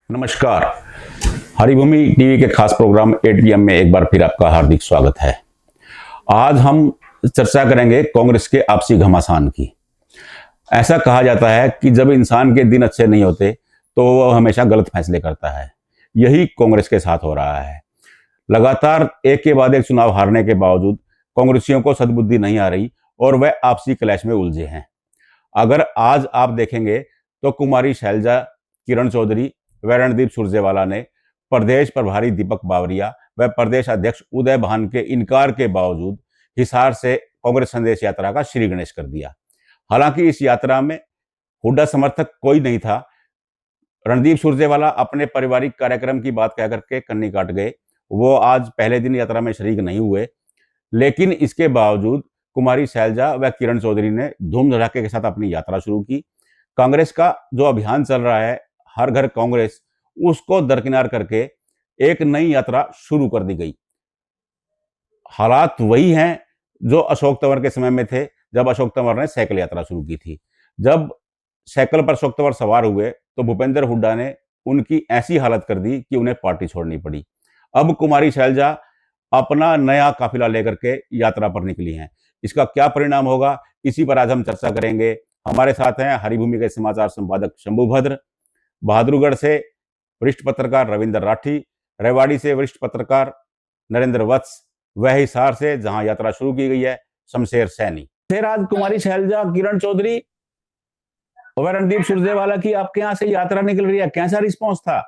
नमस्कार। हरिभूमि टीवी के खास प्रोग्राम एटीएम में एक बार फिर आपका हार्दिक स्वागत है। आज हम चर्चा करेंगे कांग्रेस के आपसी घमासान की। ऐसा कहा जाता है कि जब इंसान के दिन अच्छे नहीं होते तो वह हमेशा गलत फैसले करता है। यही कांग्रेस के साथ हो रहा है। लगातार एक के बाद एक चुनाव हारने के बावजूद कांग्रेसियों को सद्बुद्धि नहीं आ रही और वह आपसी क्लैश में उलझे हैं। अगर आज आप देखेंगे तो कुमारी शैलजा, किरण चौधरी व रणदीप सुरजेवाला ने प्रदेश प्रभारी दीपक बावरिया व प्रदेश अध्यक्ष उदय भान के इनकार के बावजूद हिसार से कांग्रेस संदेश यात्रा का श्री गणेश कर दिया। हालांकि इस यात्रा में हुड्डा समर्थक कोई नहीं था। रणदीप सुरजेवाला अपने पारिवारिक कार्यक्रम की बात कह करके कन्नी काट गए। वो आज पहले दिन यात्रा में शरीक नहीं हुए, लेकिन इसके बावजूद कुमारी शैलजा व किरण चौधरी ने धूम धड़ाके के साथ अपनी यात्रा शुरू की। कांग्रेस का जो अभियान चल रहा है हर घर कांग्रेस, उसको दरकिनार करके एक नई यात्रा शुरू कर दी गई। हालात वही हैं जो अशोक तंवर के समय में थे, जब अशोक तंवर ने साइकिल यात्रा शुरू की थी। जब साइकिल पर अशोक तंवर सवार हुए तो भूपेंद्र हुड्डा ने उनकी ऐसी हालत कर दी कि उन्हें पार्टी छोड़नी पड़ी। अब कुमारी शैलजा अपना नया काफिला लेकर के यात्रा पर निकली हैं। इसका क्या परिणाम होगा, इसी पर आज हम चर्चा करेंगे। हमारे साथ हैं हरिभूमि के समाचार संपादक शंभू भद्र, बहादुरगढ़ से वरिष्ठ पत्रकार रविंद्र राठी, रेवाड़ी से वरिष्ठ पत्रकार नरेंद्र वत्स, वह हिसार से जहां यात्रा शुरू की गई है शमशेर सैनी। फिर आज कुमारी शैलजा, किरण चौधरी और रणदीप सुरजेवाला की आपके यहाँ से यात्रा निकल रही है, कैसा रिस्पॉन्स था?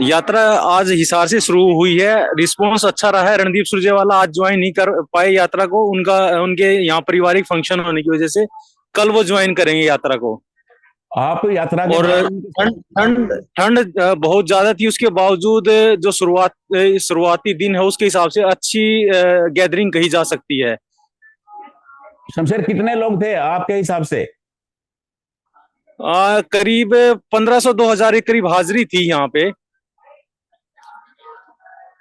यात्रा आज हिसार से शुरू हुई है। रिस्पांस अच्छा रहा है। रणदीप सुरजेवाला आज ज्वाइन नहीं कर पाए यात्रा को, उनके यहाँ पारिवारिक फंक्शन होने की वजह से। कल वो ज्वाइन करेंगे यात्रा को। आप यात्रा के और ठंड ठंड ठंड बहुत ज्यादा थी, उसके बावजूद जो शुरुआती दिन है उसके हिसाब से अच्छी गैदरिंग कही जा सकती है। शमशेर, कितने लोग थे आपके हिसाब से? करीब 1500-2000 के करीब हाजिरी थी यहाँ पे।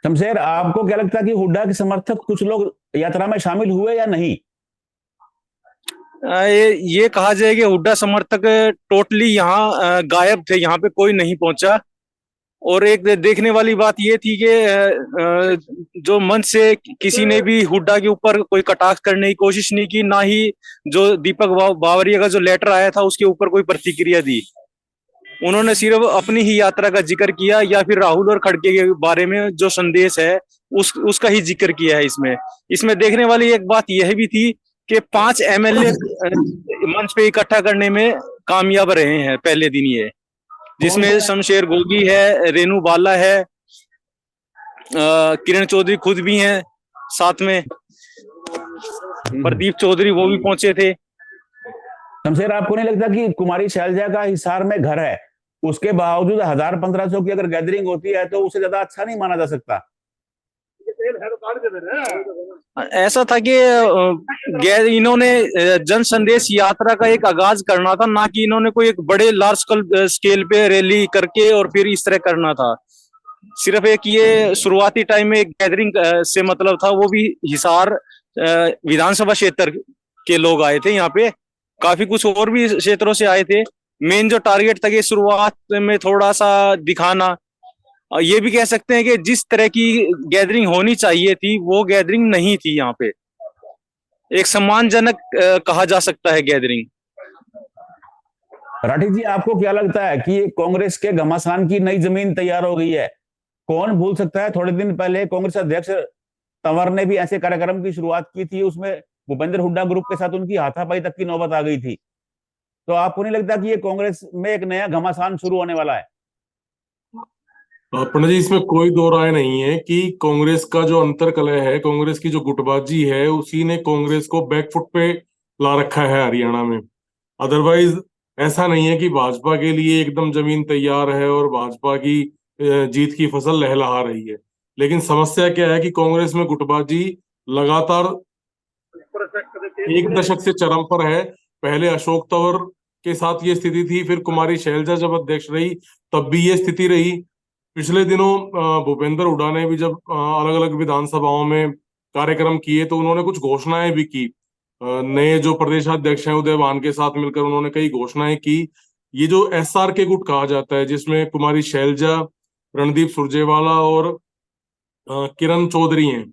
शमशेर, आपको क्या लगता है कि हुड्डा के समर्थक कुछ लोग यात्रा में शामिल हुए या नहीं? ये कहा जाए कि हुड्डा समर्थक टोटली यहाँ गायब थे, यहाँ पे कोई नहीं पहुंचा। और एक देखने वाली बात ये थी कि जो मंच से किसी ने भी हुड्डा के ऊपर कोई कटाक्ष करने की कोशिश नहीं की, ना ही जो दीपक बावरिया का जो लेटर आया था उसके ऊपर कोई प्रतिक्रिया दी। उन्होंने सिर्फ अपनी ही यात्रा का जिक्र किया या फिर राहुल और खड़गे के बारे में जो संदेश है उसका ही जिक्र किया है। इसमें देखने वाली एक बात यह भी थी कि 5 एमएलए मंच पे इकट्ठा करने में कामयाब रहे हैं पहले दिन ये, जिसमें शमशेर गोगी है, रेणु बाला है, किरण चौधरी खुद भी हैं साथ में, प्रदीप चौधरी वो भी पहुंचे थे। शमशेर, आपको नहीं लगता कि कुमारी शैलजा का हिसार में घर है, उसके बावजूद 1000-1500 की अगर गैदरिंग होती है तो उसे ज्यादा अच्छा नहीं माना जा सकता? ऐसा था कि इन्होंने जन संदेश यात्रा का एक आगाज करना था, ना कि इन्होंने कोई एक बड़े लार्ज स्केल पे रैली करके और फिर इस तरह करना था। सिर्फ एक ये शुरुआती टाइम में एक गैदरिंग से मतलब था, वो भी हिसार विधानसभा क्षेत्र के लोग आए थे यहाँ पे। काफी कुछ और भी क्षेत्रों से आए थे। मेन जो टारगेट था कि शुरुआत में थोड़ा सा दिखाना, ये भी कह सकते हैं कि जिस तरह की गैदरिंग होनी चाहिए थी वो गैदरिंग नहीं थी यहाँ पे। एक सम्मानजनक कहा जा सकता है गैदरिंग। राठी जी, आपको क्या लगता है कि कांग्रेस के घमासान की नई जमीन तैयार हो गई है? कौन भूल सकता है, थोड़े दिन पहले कांग्रेस अध्यक्ष तंवर ने भी ऐसे कार्यक्रम की शुरुआत की थी, उसमें भूपेंद्र हुड्डा ग्रुप के साथ उनकी हाथापाई तक की नौबत आ गई थी। तो आपको नहीं लगता कि ये कांग्रेस में एक नया घमासान शुरू होने वाला है? पंडित जी, इसमें कोई दो राय नहीं है कि कांग्रेस का जो अंतरकलह है, कांग्रेस की जो गुटबाजी है, उसी ने कांग्रेस को बैकफुट पे ला रखा है हरियाणा में। अदरवाइज ऐसा नहीं है कि भाजपा के लिए एकदम जमीन तैयार है और भाजपा की जीत की फसल लहलहा रही है। लेकिन समस्या क्या है कि कांग्रेस में गुटबाजी लगातार एक दशक से चरम पर है। पहले अशोक तंवर के साथ ये स्थिति थी, फिर कुमारी शैलजा जब अध्यक्ष रही तब भी ये स्थिति रही। पिछले दिनों भूपेंद्र हुड्डा ने भी जब अलग अलग विधानसभाओं में कार्यक्रम किए तो उन्होंने कुछ घोषणाएं भी की। नए जो प्रदेशाध्यक्ष हैं उदय भान के साथ मिलकर उन्होंने कई घोषणाएं की ये जो SRK गुट कहा जाता है, जिसमें कुमारी शैलजा, रणदीप सुरजेवाला और किरण चौधरी हैं,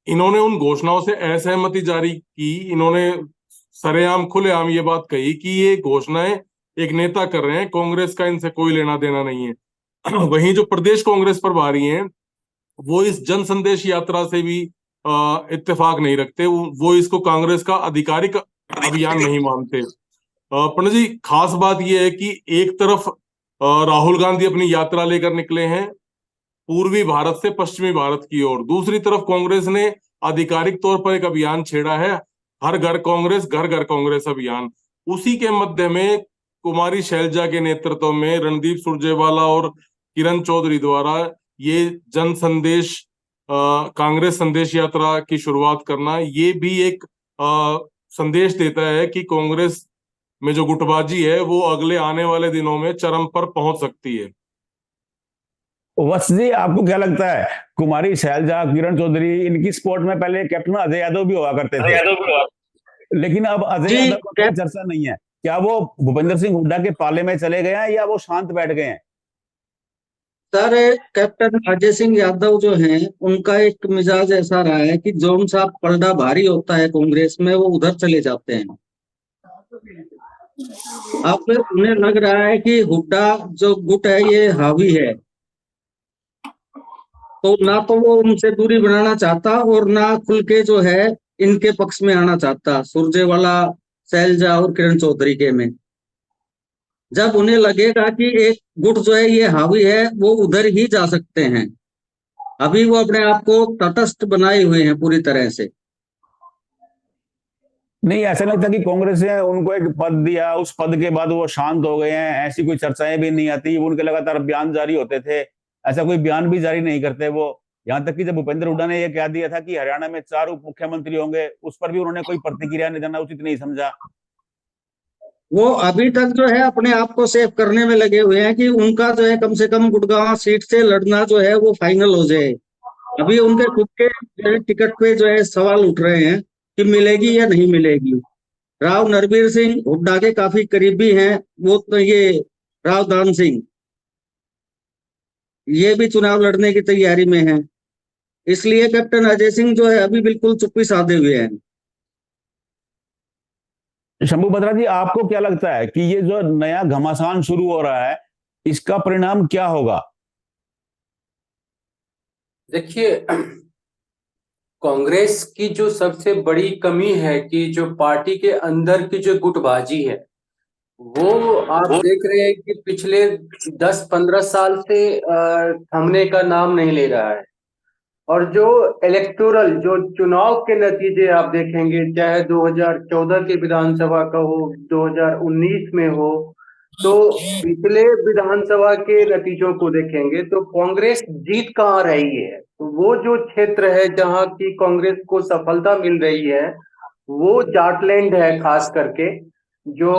इन्होंने उन घोषणाओं से असहमति जारी की। इन्होंने सरेआम खुलेआम ये बात कही कि ये घोषणाएं एक नेता कर रहे हैं, कांग्रेस का इनसे कोई लेना देना नहीं है। वहीं जो प्रदेश कांग्रेस प्रभारी हैं, वो इस जन संदेश यात्रा से भी इत्तेफाक नहीं रखते। वो इसको कांग्रेस का आधिकारिक अभियान नहीं मानते। पंडित जी, खास बात यह है कि एक तरफ राहुल गांधी अपनी यात्रा लेकर निकले हैं पूर्वी भारत से पश्चिमी भारत की ओर, दूसरी तरफ कांग्रेस ने आधिकारिक तौर पर एक अभियान छेड़ा है, हर घर कांग्रेस घर घर कांग्रेस अभियान। उसी के मध्य में कुमारी शैलजा के नेतृत्व में रणदीप सुरजेवाला और किरण चौधरी द्वारा ये जन संदेश कांग्रेस संदेश यात्रा की शुरुआत करना, ये भी एक संदेश देता है कि कांग्रेस में जो गुटबाजी है वो अगले आने वाले दिनों में चरम पर पहुंच सकती है। वत्स जी, आपको क्या लगता है, कुमारी शैलजा, किरण चौधरी, इनकी स्पोर्ट में पहले कैप्टन अजय यादव भी हुआ करते थे, लेकिन अब अजय जी यादव का कोई चर्चा नहीं है। क्या वो भूपेंद्र सिंह हुड्डा के पाले में चले गए हैं या वो शांत बैठ गए हैं? सर, कैप्टन अजय सिंह यादव जो हैं, उनका एक मिजाज ऐसा रहा है कि जौन सा पलड़ा भारी होता है कांग्रेस में, वो उधर चले जाते हैं। अब उन्हें लग रहा है कि हुड्डा जो गुट है ये हावी है, तो ना तो वो उनसे दूरी बनाना चाहता और ना खुल के जो है इनके पक्ष में आना चाहता, सुरजेवाला, शैलजा और किरण चौधरी के में। जब उन्हें लगेगा कि एक गुट जो है ये हावी है, वो उधर ही जा सकते हैं। अभी वो अपने आप को तटस्थ बनाए हुए हैं पूरी तरह से। नहीं, ऐसा लगता कि कांग्रेस ने उनको एक पद दिया, उस पद के बाद वो शांत हो गए हैं, ऐसी कोई चर्चाएं भी नहीं आती। उनके लगातार बयान जारी होते थे, ऐसा कोई बयान भी जारी नहीं करते वो। यहाँ तक कि जब भूपेंद्र हुड्डा ने यह कह दिया था कि हरियाणा में 4 उप मुख्यमंत्री होंगे, उस पर भी उन्होंने कोई प्रतिक्रिया नहीं देना उचित नहीं समझा। वो अभी तक जो है अपने आप को सेव करने में लगे हुए हैं कि उनका जो है कम से कम गुड़गांव सीट से लड़ना जो है वो फाइनल हो जाए। अभी उनके खुद के जो है टिकट पे जो है सवाल उठ रहे हैं कि मिलेगी या नहीं मिलेगी। राव नरबीर सिंह हुड्डा के काफी करीबी हैं, वो तो ये राव दान सिंह, ये भी चुनाव लड़ने की तैयारी में है। इसलिए कैप्टन अजय सिंह जो है अभी बिल्कुल चुप्पी साधे हुए हैं। शंभू बत्रा जी, आपको क्या लगता है कि ये जो नया घमासान शुरू हो रहा है, इसका परिणाम क्या होगा? देखिए, कांग्रेस की जो सबसे बड़ी कमी है कि जो पार्टी के अंदर की जो गुटबाजी है, वो आप देख रहे हैं कि पिछले 10-15 साल से थमने का नाम नहीं ले रहा है। और जो इलेक्टोरल जो चुनाव के नतीजे आप देखेंगे, चाहे 2014 के विधानसभा का हो, 2019 में हो, तो पिछले विधानसभा के नतीजों को देखेंगे तो कांग्रेस जीत कहाँ रही है। तो वो जो क्षेत्र है जहाँ की कांग्रेस को सफलता मिल रही है, वो जाटलैंड है। खास करके जो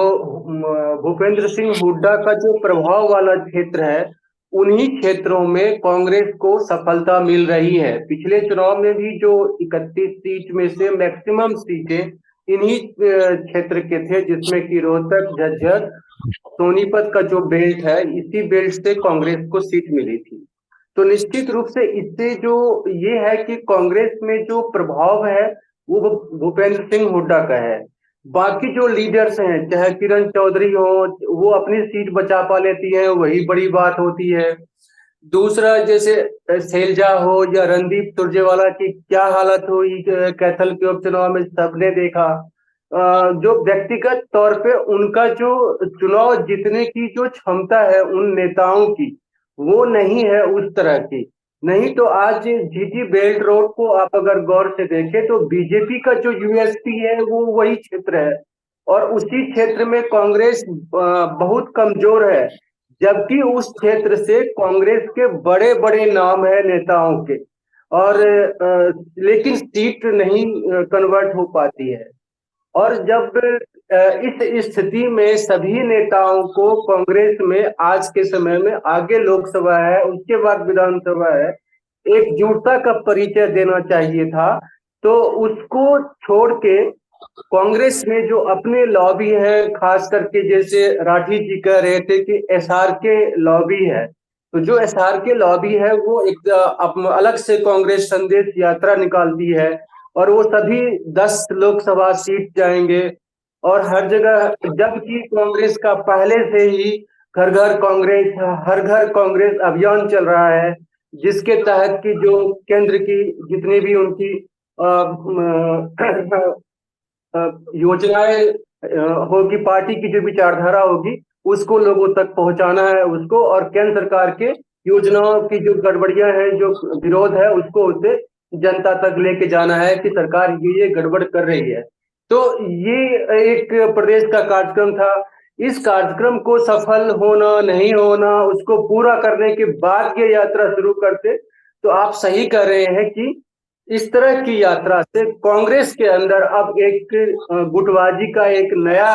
भूपेंद्र सिंह हुड्डा का जो प्रभाव वाला क्षेत्र है, उन्हीं क्षेत्रों में कांग्रेस को सफलता मिल रही है। पिछले चुनाव में भी जो 31 सीट में से मैक्सिमम सीटें इन्हीं क्षेत्र के थे, जिसमें कि रोहतक, झज्जर, सोनीपत का जो बेल्ट है, इसी बेल्ट से कांग्रेस को सीट मिली थी। तो निश्चित रूप से इससे जो ये है कि कांग्रेस में जो प्रभाव है वो भूपेंद्र सिंह हुड्डा का है। बाकी जो लीडर्स हैं, चाहे किरण चौधरी हो, वो अपनी सीट बचा पा लेती है, वही बड़ी बात होती है। दूसरा, जैसे शैलजा हो या रणदीप सुरजेवाला की क्या हालत हुई कैथल के उपचुनाव में, सबने देखा। जो व्यक्तिगत तौर पे उनका जो चुनाव जीतने की जो क्षमता है उन नेताओं की, वो नहीं है उस तरह की। नहीं तो आज जीटी बेल्ट रोड को आप अगर गौर से देखें तो बीजेपी का जो यूएसपी है वो वही क्षेत्र है, और उसी क्षेत्र में कांग्रेस बहुत कमजोर है। जबकि उस क्षेत्र से कांग्रेस के बड़े बड़े नाम है नेताओं के, और लेकिन सीट नहीं कन्वर्ट हो पाती है। और जब इस स्थिति में सभी नेताओं को कांग्रेस में आज के समय में, आगे लोकसभा है उसके बाद विधानसभा है, एकजुटता का परिचय देना चाहिए था, तो उसको छोड़ के कांग्रेस में जो अपने लॉबी है, खास करके जैसे राठी जी कह रहे थे कि एसआर के लॉबी है, तो जो एसआर के लॉबी है वो एक अलग से कांग्रेस संदेश यात्रा निकालती है और वो सभी 10 लोकसभा सीट जाएंगे और हर जगह, जबकि कांग्रेस का पहले से ही घर घर कांग्रेस, हर घर कांग्रेस अभियान चल रहा है, जिसके तहत की जो केंद्र की जितनी भी उनकी योजनाएं होगी, पार्टी की जो विचारधारा होगी उसको लोगों तक पहुंचाना है उसको, और केंद्र सरकार के योजनाओं की जो गड़बड़ियां हैं, जो विरोध है, उसको उसे जनता तक लेके जाना है कि सरकार ये गड़बड़ कर रही है। तो ये एक प्रदेश का कार्यक्रम था। इस कार्यक्रम को सफल होना नहीं होना, उसको पूरा करने के बाद ये यात्रा शुरू करते, तो आप सही कह रहे हैं कि इस तरह की यात्रा से कांग्रेस के अंदर अब एक गुटबाजी का एक नया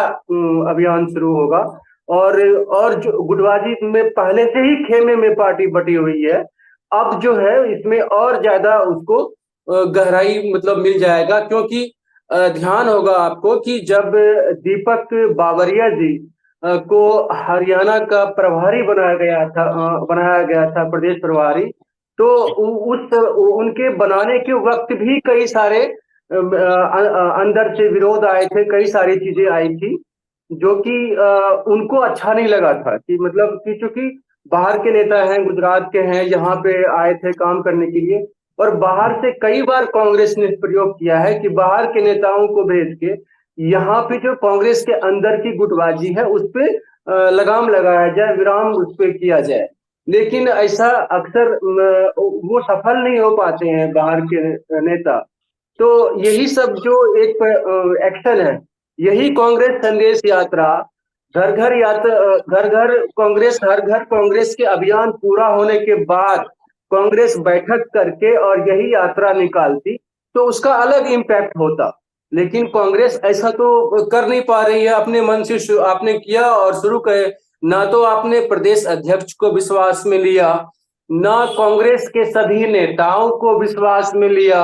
अभियान शुरू होगा, और जो गुटबाजी में पहले से ही खेमे में पार्टी बटी हुई है, अब जो है इसमें और ज्यादा उसको गहराई मतलब मिल जाएगा, क्योंकि ध्यान होगा आपको कि जब दीपक बावरिया जी को हरियाणा का प्रभारी बनाया गया था प्रदेश प्रभारी, तो उस उनके बनाने के वक्त भी कई सारे अंदर से विरोध आए थे, कई सारी चीजें आई थी जो कि उनको अच्छा नहीं लगा था, कि मतलब कि चूंकि बाहर के नेता हैं, गुजरात के हैं, यहाँ पे आए थे काम करने के लिए, और बाहर से कई बार कांग्रेस ने प्रयोग किया है कि बाहर के नेताओं को भेज के यहाँ पे जो कांग्रेस के अंदर की गुटबाजी है उस पे लगाम लगाया जाए, विराम उस पे किया जाए, लेकिन ऐसा अक्सर वो सफल नहीं हो पाते हैं बाहर के नेता। तो यही सब जो एक एक्शन है, यही कांग्रेस संदेश यात्रा, घर घर कांग्रेस, हर घर कांग्रेस के अभियान पूरा होने के बाद कांग्रेस बैठक करके और यही यात्रा निकालती तो उसका अलग इम्पैक्ट होता, लेकिन कांग्रेस ऐसा तो कर नहीं पा रही है। अपने मन से आपने किया और शुरू करे, ना तो आपने प्रदेश अध्यक्ष को विश्वास में लिया, ना कांग्रेस के सभी नेताओं को विश्वास में लिया।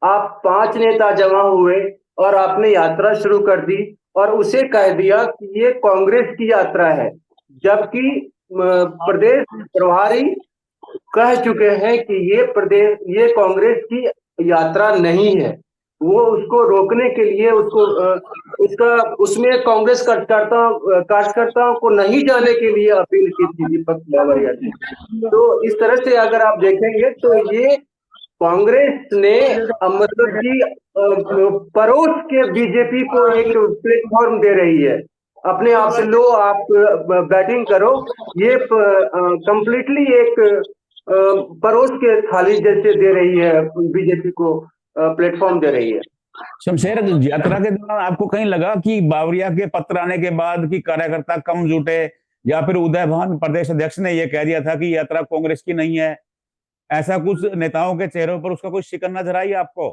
आप 5 नेता जमा हुए और आपने यात्रा शुरू कर दी और उसे कह दिया कि ये कांग्रेस की यात्रा है, जबकि प्रदेश प्रभारी कह चुके हैं कि ये कांग्रेस की यात्रा नहीं है। वो उसको रोकने के लिए उसमें कांग्रेस कार्यकर्ताओं को नहीं जाने के लिए अपील की थी दीपक बावरिया जी। तो इस तरह से अगर आप देखेंगे तो ये कांग्रेस ने मतलब कि परोस के बीजेपी को एक प्लेटफॉर्म दे रही है, अपने आप से लो, आप बैटिंग करो, ये कंप्लीटली एक परोस के थाली जैसे दे रही है, बीजेपी को प्लेटफॉर्म दे रही है। शमशेर, यात्रा के दौरान आपको कहीं लगा कि बावरिया के पत्र आने के बाद कि कार्यकर्ता कम जुटे, या फिर उदय भान प्रदेश अध्यक्ष ने यह कह दिया था कि यात्रा कांग्रेस की नहीं है, ऐसा कुछ नेताओं के चेहरों पर उसका कोई शिकन नजर आई आपको?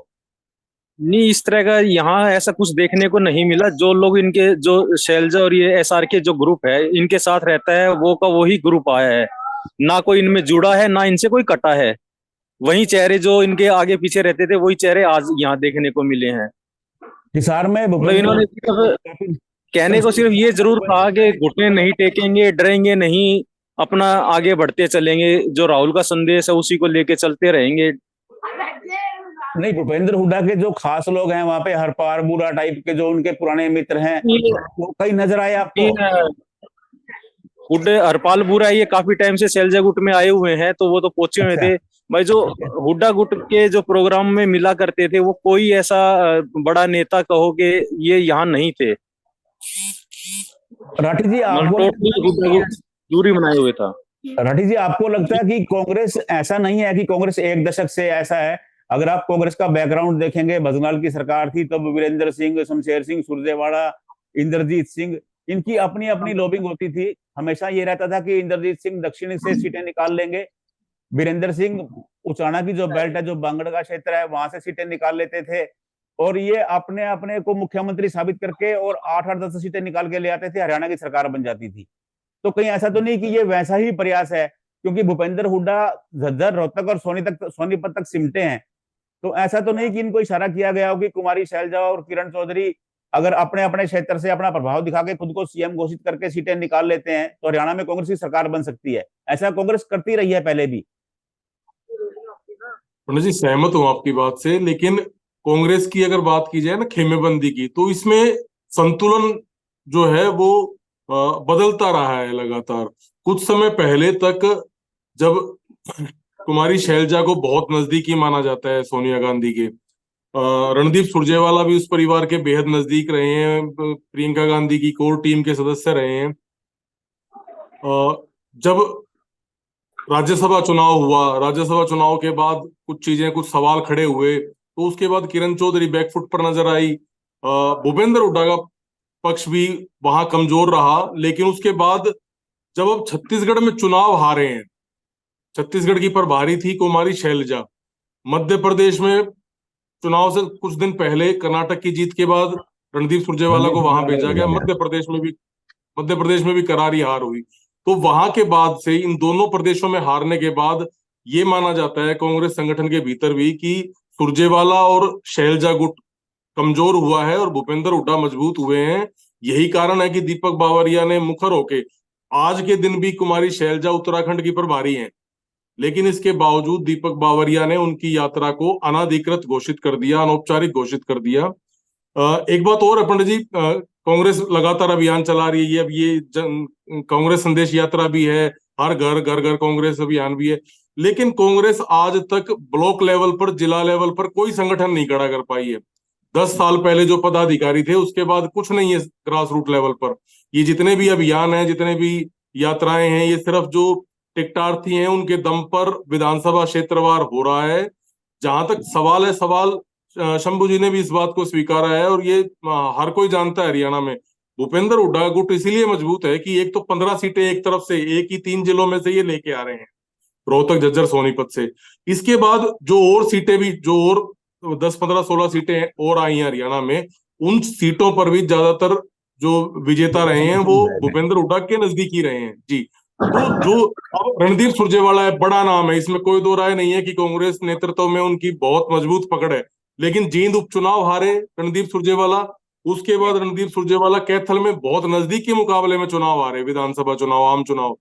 नहीं, इस तरह का यहाँ ऐसा कुछ देखने को नहीं मिला। जो लोग इनके, जो शैलजा और ये एसआर के जो ग्रुप है इनके साथ रहता है, वो का वही ग्रुप आया है, ना कोई इनमें जुड़ा है ना इनसे कोई कटा है। वही चेहरे जो इनके आगे पीछे रहते थे वही चेहरे आज यहाँ देखने को मिले हैं। हिसार में मतलब इन्होंने सिर्फ कहने को सिर्फ ये जरूर कहा कि घुटने नहीं टेकेंगे, डरेंगे नहीं, अपना आगे बढ़ते चलेंगे, जो राहुल का संदेश है उसी को लेके चलते रहेंगे। नहीं, भूपेंद्र हुड्डा के जो खास लोग हैं वहां पे, हरपाल बुरा टाइप के जो उनके पुराने मित्र हैं, वो कहीं नजर आए आपको? हुड्डा, हरपाल बुरा ये काफी टाइम से शैलजा गुट में आए हुए हैं, तो वो तो पहुंचे हुए थे भाई। जो हुड्डा गुट के जो प्रोग्राम में मिला करते थे वो कोई ऐसा बड़ा नेता कहो कि ये यहाँ नहीं थे। राठी जी, आपको दूरी बनाए हुए था। राठी जी, आपको लगता है कि कांग्रेस ऐसा नहीं है कि कांग्रेस एक दशक से ऐसा है? अगर आप कांग्रेस का बैकग्राउंड देखेंगे, भजनलाल की सरकार थी तब वीरेंद्र सिंह, शमशेर सिंह सुरजेवाला, इंद्रजीत सिंह, इनकी अपनी अपनी लॉबिंग होती थी। हमेशा ये रहता था कि इंद्रजीत सिंह दक्षिण से सीटें निकाल लेंगे, वीरेंद्र सिंह उचाना की जो बेल्ट है, जो बांगड़ का क्षेत्र है, वहां से सीटें निकाल लेते थे, और ये अपने अपने को मुख्यमंत्री साबित करके और 8-8-10 सीटें निकाल के ले आते थे, हरियाणा की सरकार बन जाती थी। तो कहीं ऐसा तो नहीं कि ये वैसा ही प्रयास है? क्योंकि भूपेंद्र हुड्डा झज्जर, रोहतक और सोनीपत तक सिमटे हैं, तो ऐसा तो नहीं कि इनको इशारा किया गया हो कि कुमारी शैलजा और किरण चौधरी अगर अपने अपने क्षेत्र से अपना प्रभाव दिखा के खुद को सीएम घोषित करके सीटें निकाल लेते हैं तो हरियाणा में कांग्रेस की सरकार बन सकती है। ऐसा कांग्रेस करती रही है पहले भी। पंडित जी सहमत हूं आपकी बात से, लेकिन कांग्रेस की अगर बात की जाए ना खेमेबंदी की, तो इसमें संतुलन जो है वो बदलता रहा है लगातार। कुछ समय पहले तक जब कुमारी शैलजा को बहुत नजदीकी माना जाता है सोनिया गांधी के, रणदीप सुरजेवाला भी उस परिवार के बेहद नजदीक रहे हैं, प्रियंका गांधी की कोर टीम के सदस्य रहे हैं। जब राज्यसभा चुनाव हुआ, राज्यसभा चुनाव के बाद कुछ चीजें, कुछ सवाल खड़े हुए, तो उसके बाद किरण चौधरी बैकफुट पर नजर आई। भूपेंद्र हुड्डा का पक्ष भी वहां कमजोर रहा, लेकिन उसके बाद जब अब छत्तीसगढ़ में चुनाव हारे हैं, छत्तीसगढ़ की प्रभारी थी कुमारी शैलजा, मध्य प्रदेश में चुनाव से कुछ दिन पहले कर्नाटक की जीत के बाद रणदीप सुरजेवाला को वहां भेजा गया, मध्य प्रदेश में भी करारी हार हुई। तो वहां के बाद से इन दोनों प्रदेशों में हारने के बाद ये माना जाता है कांग्रेस संगठन के भीतर भी कि सुरजेवाला और शैलजा गुट कमजोर हुआ है और भूपेंद्र हुड्डा मजबूत हुए हैं। यही कारण है कि दीपक बावरिया ने मुखर होके, आज के दिन भी कुमारी शैलजा उत्तराखंड की प्रभारी हैं, लेकिन इसके बावजूद दीपक बावरिया ने उनकी यात्रा को अनाधिकृत घोषित कर दिया, अनौपचारिक घोषित कर दिया। एक बात और है पंडित जी, कांग्रेस लगातार अभियान चला रही है। अब ये कांग्रेस संदेश यात्रा भी है, हर घर घर घर कांग्रेस अभियान भी है, लेकिन कांग्रेस आज तक ब्लॉक लेवल पर, जिला लेवल पर कोई संगठन नहीं खड़ा कर पाई है। 10 साल पहले जो पदाधिकारी थे, उसके बाद कुछ नहीं है ग्रास रूट लेवल पर। ये जितने भी अभियान हैं, जितने भी यात्राएं हैं, ये सिर्फ जो टिकटार्थी हैं उनके दम पर विधानसभा क्षेत्रवार हो रहा है। जहां तक सवाल है, सवाल शंभू जी ने भी इस बात को स्वीकारा है, और ये हर कोई जानता है हरियाणा में भूपेंद्र हुड्डा गुट इसीलिए मजबूत है कि एक तो 15 सीटें एक तरफ से, एक ही 3 जिलों में से ये लेके आ रहे हैं, रोहतक, झज्जर, सोनीपत से। इसके बाद जो और सीटें भी, जो और 10, 15, 16 सीटें और आई हैं हरियाणा में, उन सीटों पर भी ज्यादातर जो विजेता रहे हैं वो भूपेंद्र हुड्डा के नजदीकी रहे हैं जी। तो जो अब रणदीप सुरजेवाला है, बड़ा नाम है, इसमें कोई दो राय नहीं है कि कांग्रेस नेतृत्व में उनकी बहुत मजबूत पकड़ है, लेकिन जींद उपचुनाव हारे रणदीप सुरजेवाला। उसके बाद रणदीप सुरजेवाला कैथल में बहुत नजदीकी मुकाबले में चुनाव हारे, विधानसभा चुनाव, आम चुनाव।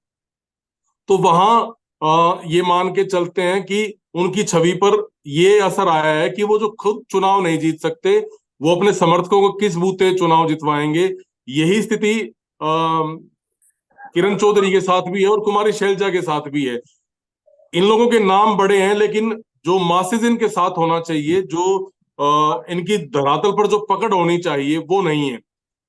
तो वहां ये मान के चलते हैं कि उनकी छवि पर ये असर आया है कि वो जो खुद चुनाव नहीं जीत सकते, वो अपने समर्थकों को किस बूते चुनाव जितवाएंगे। यही स्थिति किरण चौधरी के साथ भी है और कुमारी शैलजा के साथ भी है। इन लोगों के नाम बड़े हैं, लेकिन जो मासेज इनके साथ होना चाहिए, जो इनकी धरातल पर जो पकड़ होनी चाहिए, वो नहीं है।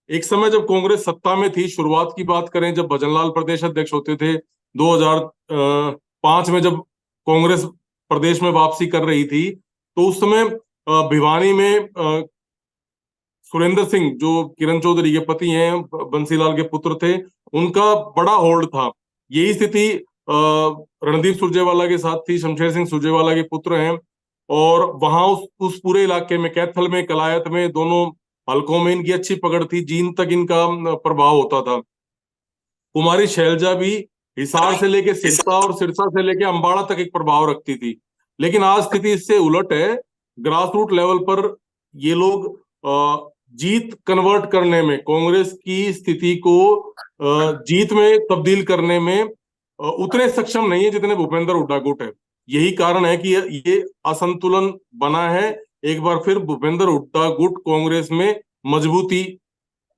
एक समय जब कांग्रेस सत्ता में थी, शुरुआत की बात करें, जब भजनलाल प्रदेश अध्यक्ष होते थे 2005 में, जब कांग्रेस प्रदेश में वापसी कर रही थी, तो उस समय भिवानी में सुरेंद्र सिंह, जो किरण चौधरी के पति हैं, बंसीलाल के पुत्र थे, उनका बड़ा होल्ड था। यही स्थिति रणदीप सुरजेवाला के साथ थी, शमशेर सिंह सुरजेवाला के पुत्र हैं, और वहां उस पूरे इलाके में, कैथल में, कलायत में, दोनों हलकों में इनकी अच्छी पकड़ थी, जींद तक इनका प्रभाव होता था। कुमारी शैलजा भी हिसार से लेके सिरसा और सिरसा से लेके अंबाला तक एक प्रभाव रखती थी, लेकिन आज स्थिति इससे उलट है। ग्रास रूट लेवल पर ये लोग जीत कन्वर्ट करने में, कांग्रेस की स्थिति को जीत में तब्दील करने में उतने सक्षम नहीं है जितने भूपेंद्र हुड्डा गुट है। यही कारण है कि ये असंतुलन बना है। एक बार फिर भूपेंद्र हुड्डा गुट कांग्रेस में मजबूती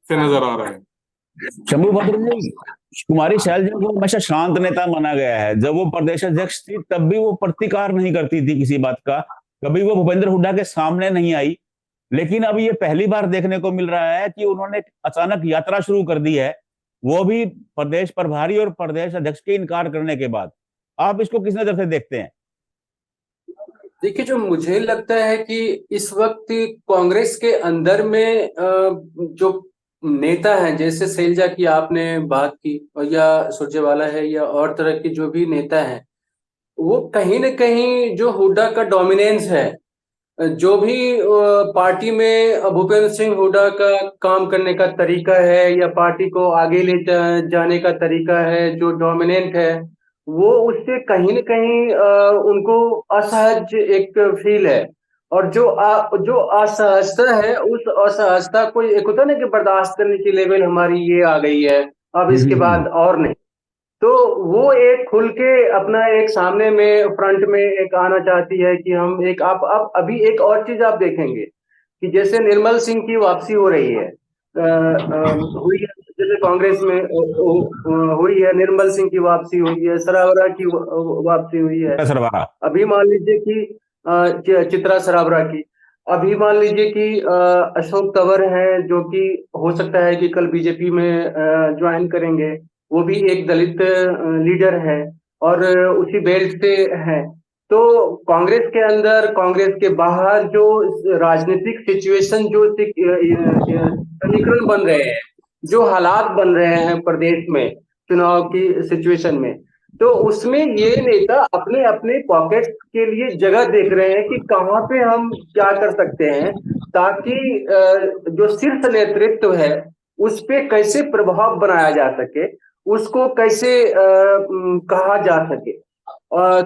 से नजर आ रहा है। शंभू भद्र जी, कुमारी शैलजा को हमेशा शांत नेता माना गया है। जब वो प्रदेश अध्यक्ष थी तब भी वो प्रतिकार नहीं करती थी किसी बात का, कभी वो भूपेंद्र हुड्डा के सामने नहीं आई। लेकिन अब ये पहली बार देखने को मिल रहा है कि उन्होंने अचानक यात्रा शुरू कर दी है, वो भी प्रदेश प्रभारी और प्रदेश अध्यक्ष के इनकार करने के बाद। आप इसको किस नजर से देखते हैं? देखिए, जो मुझे लगता है कि इस वक्त कांग्रेस के अंदर में जो नेता हैं, जैसे शैलजा की आपने बात की, और या सुरजेवाला है, या और तरह के जो भी नेता हैं, वो कहीं ना कहीं जो हुड्डा का डोमिनेंस है, जो भी पार्टी में भूपेंद्र सिंह हुड्डा का काम करने का तरीका है, या पार्टी को आगे ले जाने का तरीका है, जो डोमिनेंट है, वो उससे कहीं न कहीं उनको असहज एक फील है। और जो असहजता है, उस असहजता को एक होता है ना कि बर्दाश्त करने की लेवल हमारी ये आ गई है, अब इसके बाद और नहीं। तो वो एक खुल के अपना एक सामने में फ्रंट में एक आना चाहती है कि हम एक आप अभी एक और चीज आप देखेंगे कि जैसे निर्मल सिंह की वापसी हो रही है, हुई है, जैसे कांग्रेस में हुई है, निर्मल सिंह की वापसी हुई है, सरावरा की वापसी हुई है। सरवारा अभी मान लीजिए कि चित्रा सरावरा की, अभी मान लीजिए कि अशोक तंवर हैं, जो कि हो सकता है कि कल बीजेपी में ज्वाइन करेंगे। वो भी एक दलित लीडर है और उसी बेल्ट से है। तो कांग्रेस के अंदर, कांग्रेस के बाहर जो राजनीतिक सिचुएशन, जो समीकरण बन रहे हैं, जो हालात बन रहे हैं प्रदेश में चुनाव की सिचुएशन में, तो उसमें ये नेता अपने अपने पॉकेट के लिए जगह देख रहे हैं कि कहाँ पे हम क्या कर सकते हैं, ताकि जो शीर्ष नेतृत्व है उस पे कैसे प्रभाव बनाया जा सके, उसको कैसे कहा जा सके।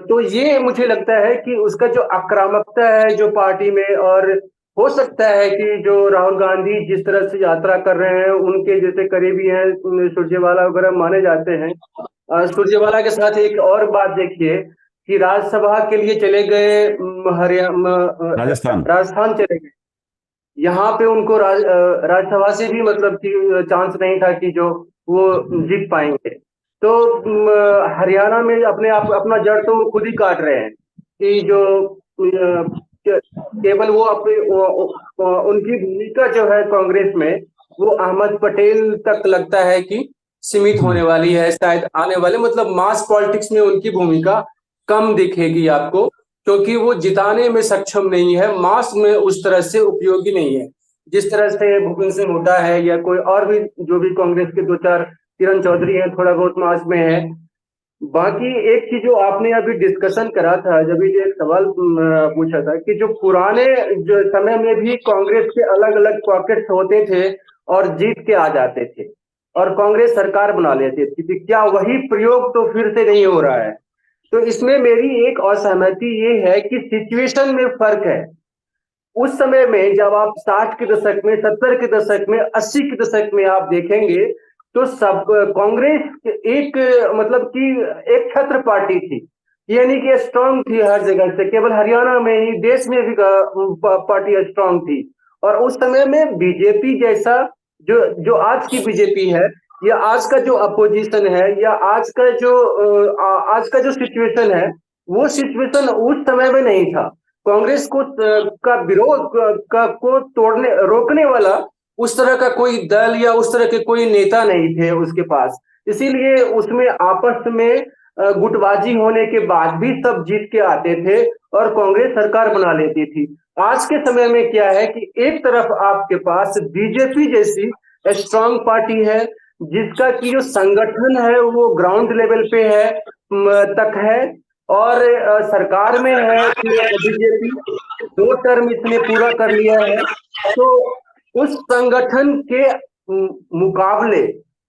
तो ये मुझे लगता है कि उसका जो आक्रामकता है जो पार्टी में, और हो सकता है कि जो राहुल गांधी जिस तरह से यात्रा कर रहे हैं, उनके जैसे करीबी हैं सुरजेवाला वगैरह माने जाते हैं। सुरजेवाला के साथ एक और बात देखिए कि राज्यसभा के लिए चले गए, राजस्थान चले गए। यहाँ पे उनको राज्यसभा से भी मतलब कि चांस नहीं था कि जो वो जीत पाएंगे। तो हरियाणा में अपने आप अपना जड़ तो खुद ही काट रहे हैं कि जो केवल वो अपने उनकी भूमिका जो है कांग्रेस में, वो अहमद पटेल तक लगता है कि सीमित होने वाली है। शायद आने वाले मतलब मास पॉलिटिक्स में उनकी भूमिका कम दिखेगी आपको, क्योंकि वो जिताने में सक्षम नहीं है, मास में उस तरह से उपयोगी नहीं है जिस तरह से भूपेंद्र सिंह हुड्डा है या कोई और भी जो भी कांग्रेस के दो चार, किरण चौधरी है, थोड़ा बहुत मास में है। बाकी एक चीज जो आपने अभी डिस्कशन करा था, जब ये एक सवाल पूछा था कि जो पुराने जो समय में भी कांग्रेस के अलग अलग पॉकेट्स होते थे और जीत के आ जाते थे और कांग्रेस सरकार बना लेती थी, क्या वही प्रयोग तो फिर से नहीं हो रहा है? तो इसमें मेरी एक असहमति ये है कि सिचुएशन में फर्क है। उस समय में जब आप 60 के दशक में, 70 के दशक में, 80 के दशक में आप देखेंगे तो सब कांग्रेस एक मतलब कि एक छत्र पार्टी थी, यानी कि स्ट्रांग थी हर जगह से, केवल हरियाणा में ही, देश में भी पार्टी स्ट्रांग थी। और उस समय में बीजेपी जैसा जो आज की बीजेपी है, या आज का जो अपोजिशन है, या आज का जो सिचुएशन है, वो सिचुएशन उस समय में नहीं था। कांग्रेस को का विरोध को तोड़ने रोकने वाला उस तरह का कोई दल या उस तरह के कोई नेता नहीं थे उसके पास। इसीलिए उसमें आपस में गुटबाजी होने के बाद भी सब जीत के आते थे और कांग्रेस सरकार बना लेती थी। आज के समय में क्या है कि एक तरफ आपके पास बीजेपी जैसी स्ट्रांग पार्टी है, जिसका की जो संगठन है वो ग्राउंड लेवल पे है तक है, और सरकार में है बीजेपी, 2 टर्म इसने पूरा कर लिया है। तो उस संगठन के मुकाबले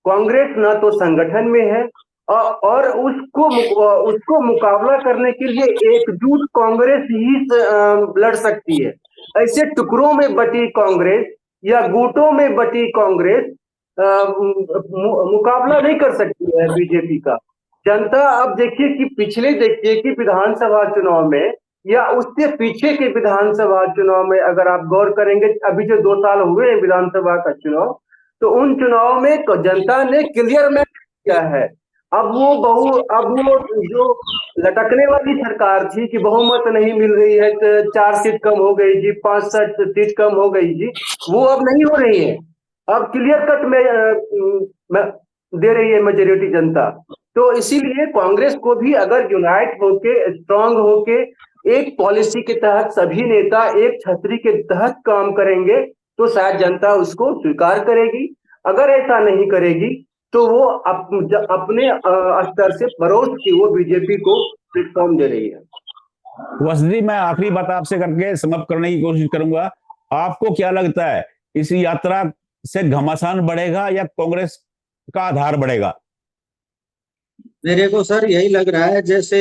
कांग्रेस ना तो संगठन में है, और उसको मुकाबला करने के लिए एकजुट कांग्रेस ही लड़ सकती है। ऐसे टुकड़ों में बटी कांग्रेस या गुटों में बटी कांग्रेस मुकाबला नहीं कर सकती है बीजेपी का। जनता अब देखिए कि पिछले देखिए कि विधानसभा चुनाव में या उससे पीछे के विधानसभा चुनाव में अगर आप गौर करेंगे, अभी जो 2 साल हुए हैं विधानसभा का चुनाव, तो उन चुनाव में जनता ने क्लियर मैसेज किया है। अब वो जो लटकने वाली सरकार थी कि बहुमत नहीं मिल रही है, 4 सीट कम हो गई जी, 5 सीट कम हो गई जी, वो अब नहीं हो रही है। अब क्लियर कट में दे रही है मेजोरिटी जनता। तो इसीलिए कांग्रेस को भी अगर यूनाइट होके, स्ट्रांग होके, एक पॉलिसी के तहत सभी नेता एक छतरी के तहत काम करेंगे तो शायद जनता उसको स्वीकार करेगी। अगर ऐसा नहीं करेगी तो वो अपने स्तर से परोस की वो बीजेपी को प्लेटफॉर्म दे रही है। वसदी, मैं आखिरी बात आपसे करके समाप्त करने की कोशिश करूंगा। आपको क्या लगता है, इस यात्रा से घमासान बढ़ेगा या कांग्रेस का आधार बढ़ेगा? मेरे को सर यही लग रहा है जैसे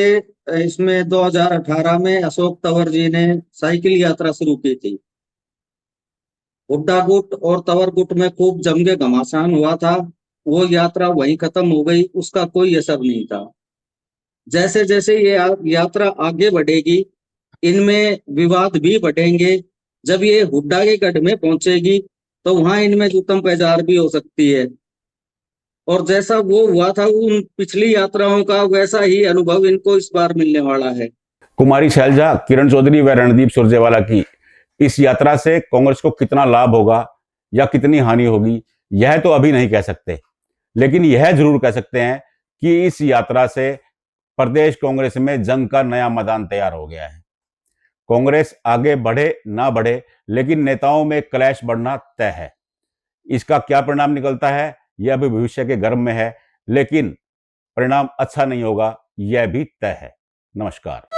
इसमें 2018 में अशोक तंवर जी ने साइकिल यात्रा शुरू की थी। हुड्डा गुट और तंवर गुट में खूब जम के घमासान हुआ था। वो यात्रा वहीं खत्म हो गई, उसका कोई असर नहीं था। जैसे जैसे ये यात्रा आगे बढ़ेगी, इनमें विवाद भी बढ़ेंगे। जब ये हुड्डा के गढ़ में पहुंचेगी तो वहां इनमें जुतम पैजार भी हो सकती है। और जैसा वो हुआ था उन पिछली यात्राओं का, वैसा ही अनुभव इनको इस बार मिलने वाला है। कुमारी शैलजा, किरण चौधरी व रणदीप सुरजेवाला की इस यात्रा से कांग्रेस को कितना लाभ होगा या कितनी हानि होगी, यह तो अभी नहीं कह सकते, लेकिन यह जरूर कह सकते हैं कि इस यात्रा से प्रदेश कांग्रेस में जंग का नया मैदान तैयार हो गया है। कांग्रेस आगे बढ़े ना बढ़े, लेकिन नेताओं में क्लैश बढ़ना तय है। इसका क्या परिणाम निकलता है यह अभी भविष्य के गर्भ में है, लेकिन परिणाम अच्छा नहीं होगा यह भी तय है। नमस्कार।